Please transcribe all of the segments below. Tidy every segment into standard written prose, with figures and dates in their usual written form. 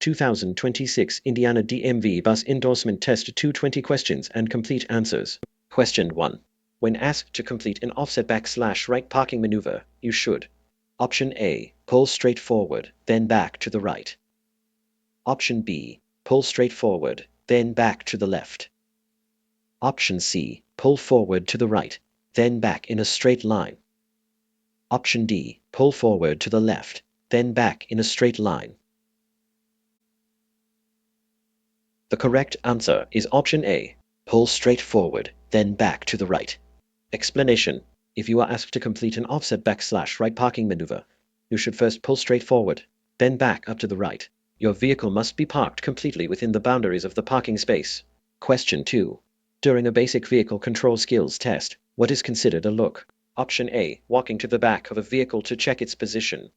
2026 Indiana DMV Bus Endorsement Test 220 questions and complete answers. Question 1. When asked to complete an offset /right parking maneuver, you should: Option A, pull straight forward, then back to the right. Option B, pull straight forward, then back to the left. Option C, pull forward to the right, then back in a straight line. Option D, pull forward to the left, then back in a straight line. The correct answer is option A, pull straight forward, then back to the right. Explanation: if you are asked to complete an offset /right parking maneuver, you should first pull straight forward, then back up to the right. Your vehicle must be parked completely within the boundaries of the parking space. Question 2. During a basic vehicle control skills test, what is considered a look? Option A, walking to the back of a vehicle to check its position.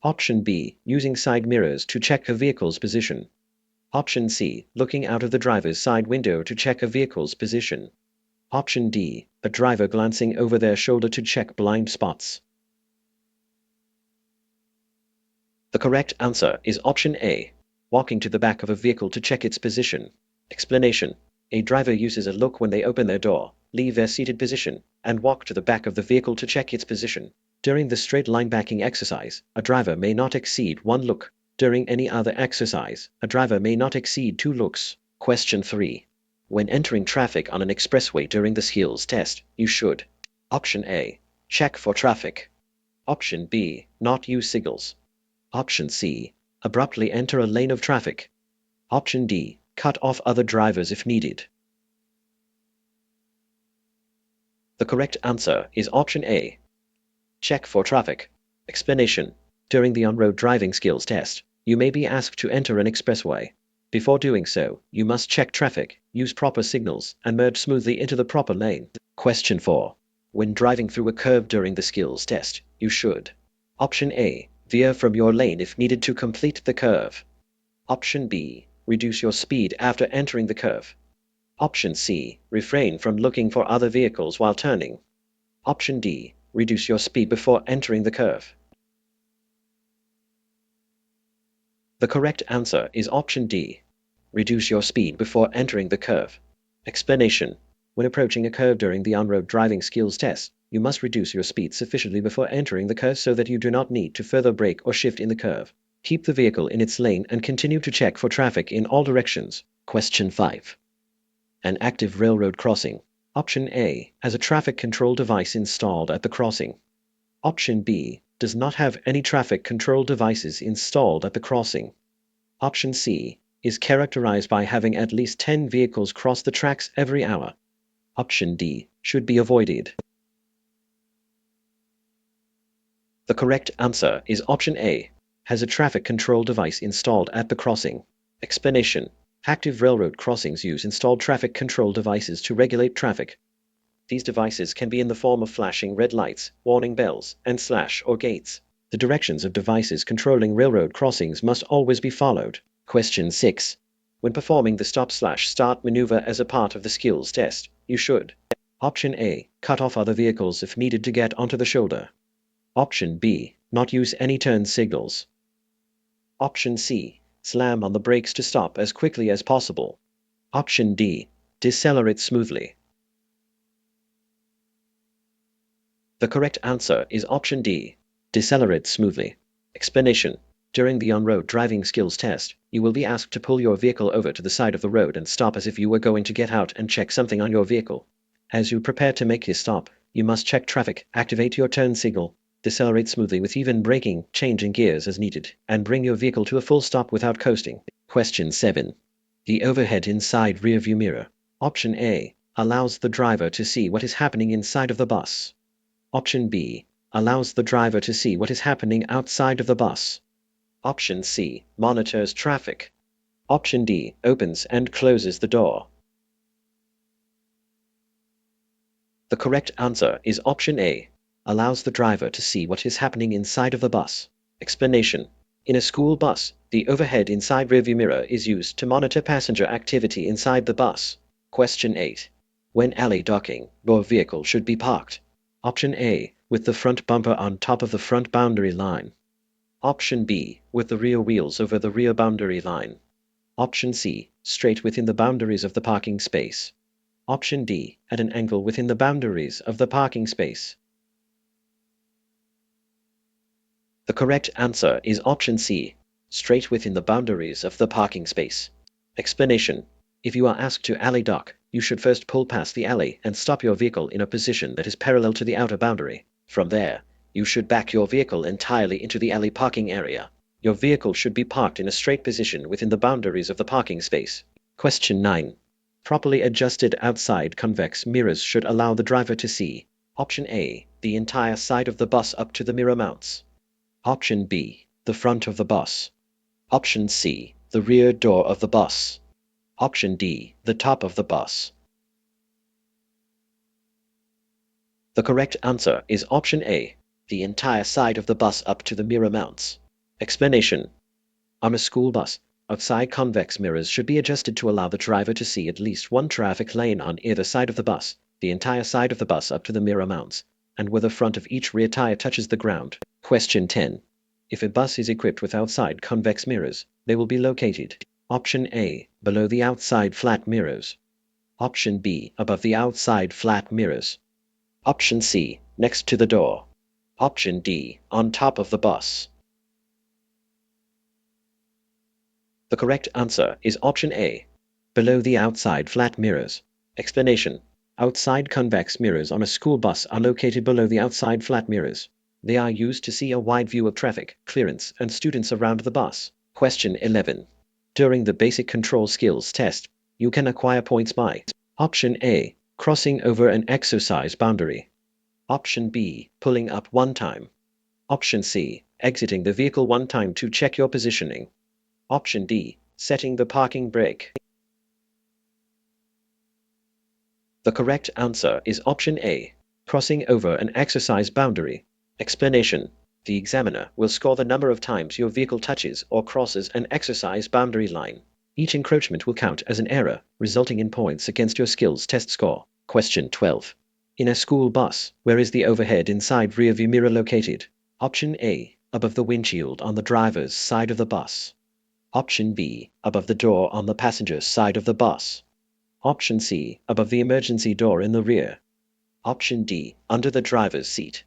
Option B, using side mirrors to check a vehicle's position. Option C, looking out of the driver's side window to check a vehicle's position. Option D, a driver glancing over their shoulder to check blind spots. The correct answer is option A, walking to the back of a vehicle to check its position. Explanation: a driver uses a look when they open their door, leave their seated position, and walk to the back of the vehicle to check its position. During the straight line backing exercise, a driver may not exceed one look. During any other exercise, a driver may not exceed 2 looks. Question 3. When entering traffic on an expressway during the skills test, you should: Option A, check for traffic. Option B, not use signals. Option C, abruptly enter a lane of traffic. Option D, cut off other drivers if needed. The correct answer is option A, check for traffic. Explanation: during the on-road driving skills test, you may be asked to enter an expressway. Before doing so, you must check traffic, use proper signals, and merge smoothly into the proper lane. Question 4. When driving through a curve during the skills test, you should: Option A, veer from your lane if needed to complete the curve. Option B, reduce your speed after entering the curve. Option C, refrain from looking for other vehicles while turning. Option D, reduce your speed before entering the curve. The correct answer is option D, reduce your speed before entering the curve. Explanation: when approaching a curve during the on-road driving skills test, you must reduce your speed sufficiently before entering the curve so that you do not need to further brake or shift in the curve. Keep the vehicle in its lane and continue to check for traffic in all directions. Question 5. An active railroad crossing. Option A, has a traffic control device installed at the crossing. Option B, does not have any traffic control devices installed at the crossing. Option C, is characterized by having at least 10 vehicles cross the tracks every hour. Option D, should be avoided. The correct answer is option A, has a traffic control device installed at the crossing. Explanation: active railroad crossings use installed traffic control devices to regulate traffic. These devices can be in the form of flashing red lights, warning bells, and slash or gates. The directions of devices controlling railroad crossings must always be followed. Question 6. When performing the stop/start maneuver as a part of the skills test, you should: Option A, cut off other vehicles if needed to get onto the shoulder. Option B, not use any turn signals. Option C, slam on the brakes to stop as quickly as possible. Option D, decelerate smoothly. The correct answer is option D, decelerate smoothly. Explanation: during the on-road driving skills test, you will be asked to pull your vehicle over to the side of the road and stop as if you were going to get out and check something on your vehicle. As you prepare to make your stop, you must check traffic, activate your turn signal, decelerate smoothly with even braking, changing gears as needed, and bring your vehicle to a full stop without coasting. Question 7. The overhead inside rearview mirror. Option A, allows the driver to see what is happening inside of the bus. Option B, allows the driver to see what is happening outside of the bus. Option C, monitors traffic. Option D, opens and closes the door. The correct answer is option A, allows the driver to see what is happening inside of the bus. Explanation: in a school bus, the overhead inside rearview mirror is used to monitor passenger activity inside the bus. Question 8. When alley docking, your vehicle should be parked. Option A, with the front bumper on top of the front boundary line. Option B, with the rear wheels over the rear boundary line. Option C, straight within the boundaries of the parking space. Option D, at an angle within the boundaries of the parking space. The correct answer is option C, straight within the boundaries of the parking space. Explanation: if you are asked to alley dock, you should first pull past the alley and stop your vehicle in a position that is parallel to the outer boundary. From there, you should back your vehicle entirely into the alley parking area. Your vehicle should be parked in a straight position within the boundaries of the parking space. Question 9. Properly adjusted outside convex mirrors should allow the driver to see: Option A, the entire side of the bus up to the mirror mounts. Option B, the front of the bus. Option C, the rear door of the bus. Option D, the top of the bus. The correct answer is option A, the entire side of the bus up to the mirror mounts. Explanation: on a school bus, outside convex mirrors should be adjusted to allow the driver to see at least one traffic lane on either side of the bus, the entire side of the bus up to the mirror mounts, and where the front of each rear tire touches the ground. Question 10. If a bus is equipped with outside convex mirrors, they will be located: Option A, below the outside flat mirrors. Option B, above the outside flat mirrors. Option C, next to the door. Option D, on top of the bus. The correct answer is option A, below the outside flat mirrors. Explanation: outside convex mirrors on a school bus are located below the outside flat mirrors. They are used to see a wide view of traffic, clearance, and students around the bus. Question 11. During the basic control skills test, you can acquire points by: Option A, crossing over an exercise boundary. Option B, pulling up one time. Option C, exiting the vehicle one time to check your positioning. Option D, setting the parking brake. The correct answer is option A, crossing over an exercise boundary. Explanation: the examiner will score the number of times your vehicle touches or crosses an exercise boundary line. Each encroachment will count as an error, resulting in points against your skills test score. Question 12. In a school bus, where is the overhead inside rearview mirror located? Option A, above the windshield on the driver's side of the bus. Option B, above the door on the passenger's side of the bus. Option C, above the emergency door in the rear. Option D, under the driver's seat.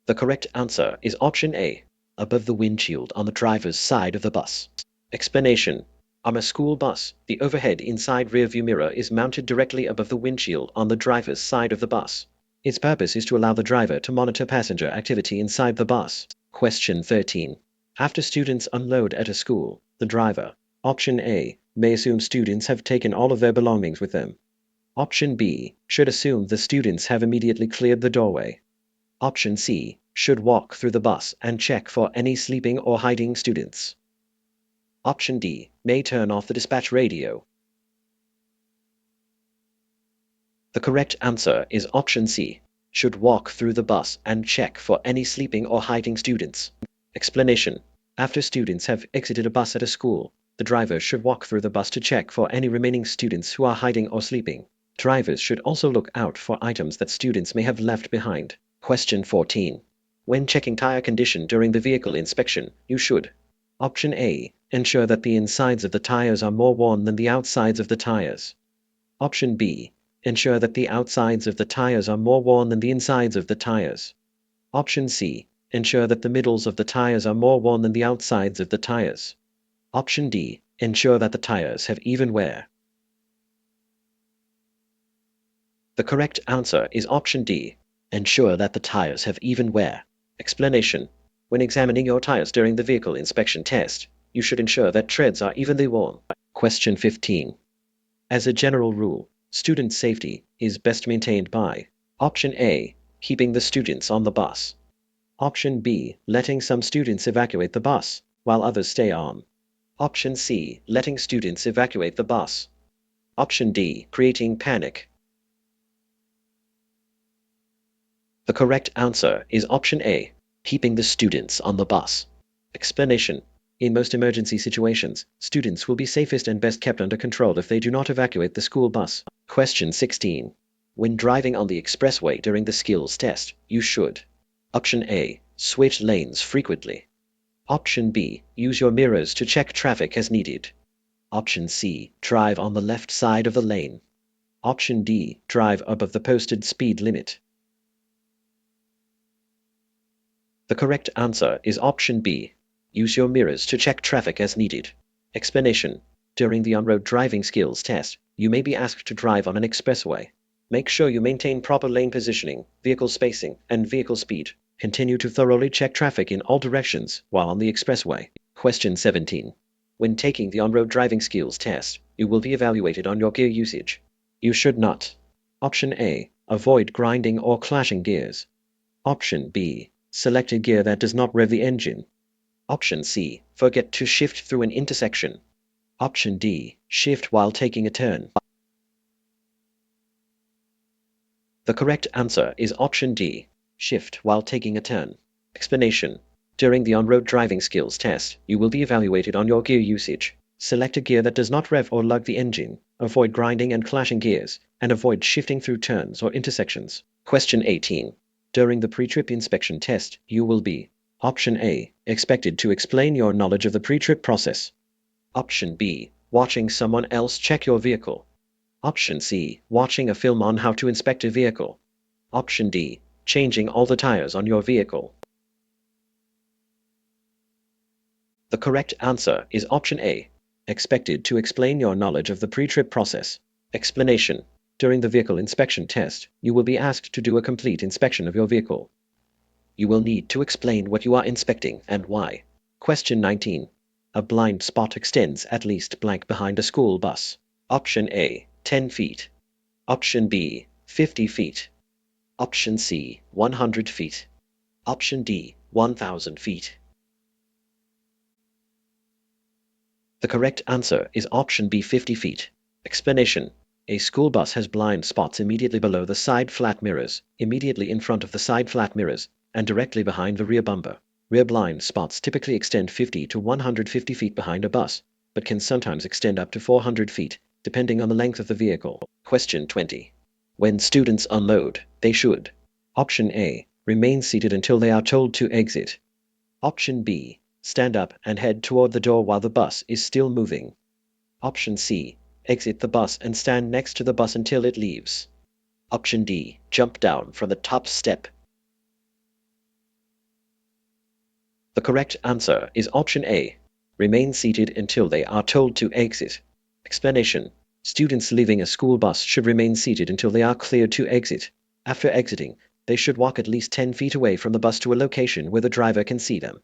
The correct answer is option A, above the windshield on the driver's side of the bus. Explanation: on a school bus, the overhead inside rearview mirror is mounted directly above the windshield on the driver's side of the bus. Its purpose is to allow the driver to monitor passenger activity inside the bus. Question 13. After students unload at a school, the driver, option A, may assume students have taken all of their belongings with them. Option B, should assume the students have immediately cleared the doorway. Option C, should walk through the bus and check for any sleeping or hiding students. Option D, may turn off the dispatch radio. The correct answer is option C, should walk through the bus and check for any sleeping or hiding students. Explanation: after students have exited a bus at a school, the driver should walk through the bus to check for any remaining students who are hiding or sleeping. Drivers should also look out for items that students may have left behind. Question 14. When checking tire condition during the vehicle inspection, you should: Option A, ensure that the insides of the tires are more worn than the outsides of the tires. Option B, ensure that the outsides of the tires are more worn than the insides of the tires. Option C, ensure that the middles of the tires are more worn than the outsides of the tires. Option D, ensure that the tires have even wear. The correct answer is option D, ensure that the tires have even wear. Explanation: when examining your tires during the vehicle inspection test, you should ensure that treads are evenly worn. Question 15. As a general rule, student safety is best maintained by: Option A, keeping the students on the bus. Option B, letting some students evacuate the bus, while others stay on. Option C, letting students evacuate the bus. Option D, creating panic. The correct answer is option A, keeping the students on the bus. Explanation: in most emergency situations, students will be safest and best kept under control if they do not evacuate the school bus. Question 16. When driving on the expressway during the skills test, you should: Option A. Switch lanes frequently. Option B. Use your mirrors to check traffic as needed. Option C. Drive on the left side of the lane. Option D. Drive above the posted speed limit. The correct answer is option B. Use your mirrors to check traffic as needed. Explanation. During the on-road driving skills test, you may be asked to drive on an expressway. Make sure you maintain proper lane positioning, vehicle spacing, and vehicle speed. Continue to thoroughly check traffic in all directions while on the expressway. Question 17. When taking the on-road driving skills test, you will be evaluated on your gear usage. You should not. Option A. Avoid grinding or clashing gears. Option B. Select a gear that does not rev the engine. Option C. Forget to shift through an intersection. Option D. Shift while taking a turn. The correct answer is option D. Shift while taking a turn. Explanation. During the on-road driving skills test, you will be evaluated on your gear usage. Select a gear that does not rev or lug the engine, avoid grinding and clashing gears, and avoid shifting through turns or intersections. Question 18. During the pre-trip inspection test, you will be Option A. Expected to explain your knowledge of the pre-trip process. Option B. Watching someone else check your vehicle. Option C. Watching a film on how to inspect a vehicle. Option D. Changing all the tires on your vehicle. The correct answer is option A. Expected to explain your knowledge of the pre-trip process. Explanation. During the vehicle inspection test, you will be asked to do a complete inspection of your vehicle. You will need to explain what you are inspecting and why. Question 19. A blind spot extends at least blank behind a school bus. Option A. 10 feet. Option B. 50 feet. Option C. 100 feet. Option D. 1,000 feet. The correct answer is option B. 50 feet. Explanation. A school bus has blind spots immediately below the side flat mirrors, immediately in front of the side flat mirrors, and directly behind the rear bumper. Rear blind spots typically extend 50 to 150 feet behind a bus, but can sometimes extend up to 400 feet, depending on the length of the vehicle. Question 20. When students unload, they should Option A. Remain seated until they are told to exit. Option B. Stand up and head toward the door while the bus is still moving. Option C. Exit the bus and stand next to the bus until it leaves. Option D. Jump down from the top step. The correct answer is option A. Remain seated until they are told to exit. Explanation. Students leaving a school bus should remain seated until they are cleared to exit. After exiting, they should walk at least 10 feet away from the bus to a location where the driver can see them.